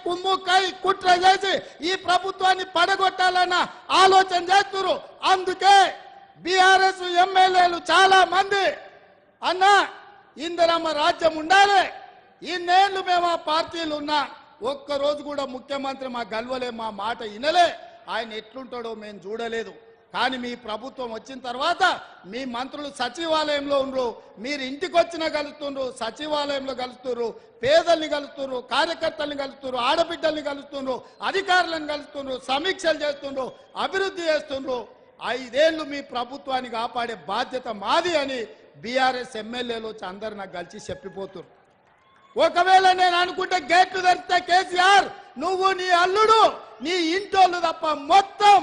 కుమ్ముకై కుట్ర చేసి ఈ ప్రభుత్వాన్ని పడగొట్టాలన్న ఆలోచన చేస్తున్నారు. అందుకే బీఆర్ఎస్ ఎమ్మెల్యేలు చాలా మంది అన్న ఇందిరమ్మ రాజ్యం ఉండాలి, ఇన్నేళ్లు మేము ఆ పార్టీలు ఉన్నా ఒక్కరోజు కూడా ముఖ్యమంత్రి మా గల్వలే, మా మాట వినలే, ఆయన ఎట్లుంటాడో మేము చూడలేదు. కానీ మీ ప్రభుత్వం వచ్చిన తర్వాత మీ మంత్రులు సచివాలయంలో ఉండరు, మీరు ఇంటికి వచ్చినా కలుస్తున్నారు, సచివాలయంలో కలుస్తున్నారు, పేదల్ని కలుస్తున్నారు, కార్యకర్తల్ని కలుస్తున్నారు, ఆడబిడ్డల్ని కలుస్తున్నారు, అధికారులను కలుస్తున్నారు, సమీక్షలు చేస్తున్నారు, అభివృద్ధి చేస్తున్నారు. 5 ఏళ్ళు మీ ప్రభుత్వాన్ని కాపాడే బాధ్యత మాది అని బీఆర్ఎస్ ఎమ్మెల్యేలు వచ్చి అందరు నాకు కలిసి చెప్పిపోతున్నారు. ఒకవేళ నేను అనుకుంటే గేట్లు తెరిస్తే కేసీఆర్ నువ్వు నీ అల్లుడు నీ ఇంటోళ్ళు తప్ప మొత్తం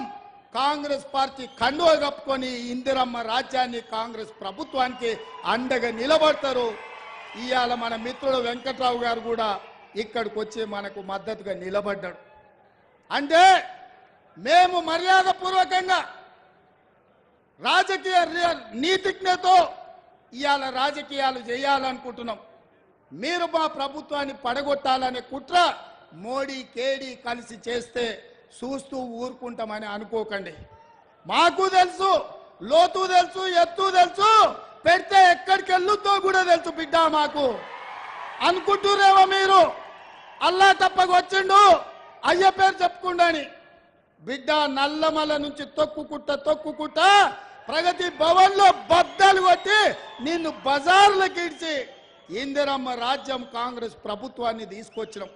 కాంగ్రెస్ పార్టీ కండువ కప్పుకొని ఇందిరమ్మ రాజ్యాన్ని కాంగ్రెస్ ప్రభుత్వానికి అండగా నిలబడతారు. ఇవాళ మన మిత్రుడు వెంకట్రావు గారు కూడా ఇక్కడికి వచ్చి మనకు మద్దతుగా నిలబడ్డాడు. అంటే మేము మర్యాదపూర్వకంగా రాజకీయ నీతిజ్ఞతో ఇవాళ రాజకీయాలు చేయాలనుకుంటున్నాం. మీరు మా ప్రభుత్వాన్ని పడగొట్టాలనే కుట్ర మోడీ కేడీ కలిసి చేస్తే చూస్తూ ఊరుకుంటామని అనుకోకండి. మాకు తెలుసు, లోతు తెలుసు, ఎత్తు తెలుసు, పెడితే ఎక్కడికి వెళ్ళుతో కూడా తెలుసు బిడ్డ. మాకు అనుకుంటురేమో మీరు అల్లా తప్పకు వచ్చిండు అయ్య పేరు చెప్పుకుండాని. బిడ్డ నల్లమల నుంచి తొక్కుకుంటా ప్రగతి భవన్ లో బద్దలు కొట్టి నిన్ను బజార్లకు ఇడిచి ఇందిరమ్మ రాజ్యం కాంగ్రెస్ ప్రభుత్వాన్ని తీసుకొచ్చినాం.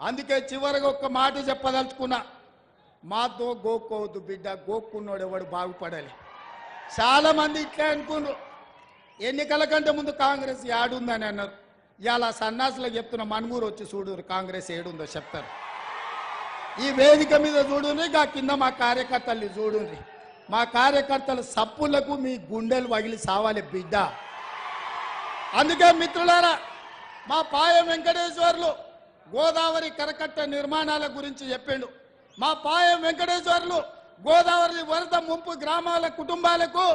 అందుకే చివరిగా ఒక్క మాట చెప్పదలుచుకున్నా, మాతో గోక్కోవద్దు బిడ్డ, గోక్కున్నాడు ఎవడు బాగుపడాలి. చాలా మంది ఇట్లా అనుకున్నారు, ఎన్నికల కంటే ముందు కాంగ్రెస్ ఏడుందని అన్నారు. ఇలా సన్నాసులకు చెప్తున్న మనుగూరు వచ్చి చూడు కాంగ్రెస్ ఏడుందో చెప్తారు. ఈ వేదిక మీద చూడుని, గా కింద మా కార్యకర్తల్ని చూడుని. మా కార్యకర్తల సప్పులకు మీ గుండెలు వగిలి సావాలి బిడ్డ. అందుకే మిత్రులారా, మా పాయ వెంకటేశ్వర్లు గోదావరి కరకట్ట నిర్మాణాల గురించి చెప్పిండు. మా పాయ వెంకటేశ్వర్లు గోదావరి వరద ముంపు గ్రామాల కుటుంబాలకు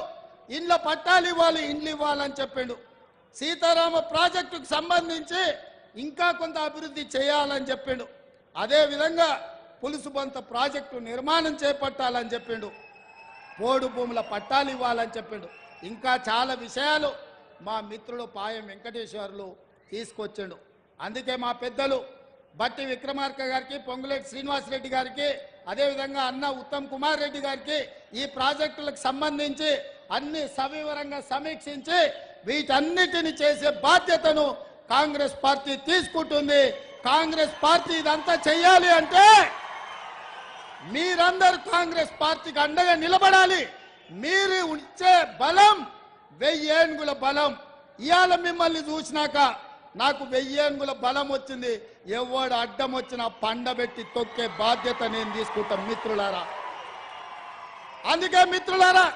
ఇండ్ల పట్టాలు ఇవ్వాలి, ఇండ్లు ఇవ్వాలని చెప్పిండు. సీతారామ ప్రాజెక్టుకు సంబంధించి ఇంకా కొంత అభివృద్ధి చేయాలని చెప్పిండు. అదేవిధంగా పులుసుబంత ప్రాజెక్టు నిర్మాణం చేపట్టాలని చెప్పిండు. పోడు భూముల పట్టాలు ఇవ్వాలని చెప్పిండు. ఇంకా చాలా విషయాలు మా మిత్రుడు పాయం వెంకటేశ్వర్లు తీసుకొచ్చిండు. అందుకే మా పెద్దలు బట్టి విక్రమార్క గారికి, పొంగులేటి శ్రీనివాసరెడ్డి గారికి, అదేవిధంగా అన్న ఉత్తమ్ కుమార్ రెడ్డి గారికి ఈ ప్రాజెక్టులకు సంబంధించి అన్ని సవివరంగా సమీక్షించి వీటన్నిటిని చేసే బాధ్యతను కాంగ్రెస్ పార్టీ తీసుకుంటుంది. కాంగ్రెస్ పార్టీ ఇదంతా చేయాలి అంటే మీరందరూ కాంగ్రెస్ పార్టీకి అండగా నిలబడాలి. మీరు ఇచ్చే బలం 1000 ఏనుగుల బలం. ఇవాళ మిమ్మల్ని చూసినాక నాకు 1000 ఏనుగుల బలం వచ్చింది. ఎవడు అడ్డం వచ్చినా పండబెట్టి తొక్కే బాధ్యత నేను తీసుకుంటాను మిత్రులారా. అందుకే మిత్రులారా,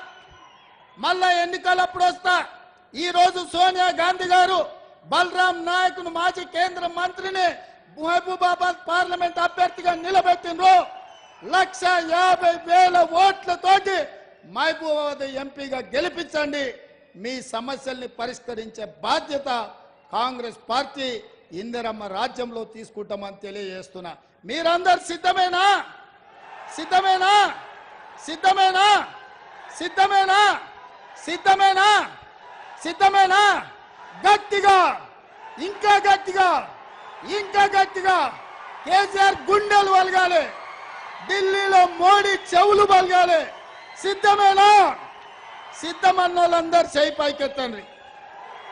మళ్ళా ఎన్నికలప్పుడు వస్తా. ఈరోజు సోనియా గాంధీ గారు బలరాం నాయకును మాజీ కేంద్ర మంత్రిని మహబూబాబాద్ పార్లమెంట్ అభ్యర్థిగా నిలబెట్టిండ్రు. 150,000 ఓట్లతోటి మహబూబాబాద్ ఎంపీగా గెలిపించండి. మీ సమస్యల్ని పరిష్కరించే బాధ్యత కాంగ్రెస్ పార్టీ ఇందిరమ్మ రాజ్యంలో తీసుకుంటామని తెలియజేస్తున్నా. మీరందరు సిద్ధమేనా? సిద్ధమేనా? సిద్ధమేనా? సిద్ధమేనా? సిద్ధమేనా? సిద్ధమేనా? గట్టిగా, ఇంకా గట్టిగా, ఇంకా గట్టిగా కేసీఆర్ గుండెలు వలగాలి, ఢిల్లీలో మోడీ చెవులు బలగాలి. సిద్ధమేనా? సిద్ధమన్న వాళ్ళందరూ చేయి పైకెత్తండి.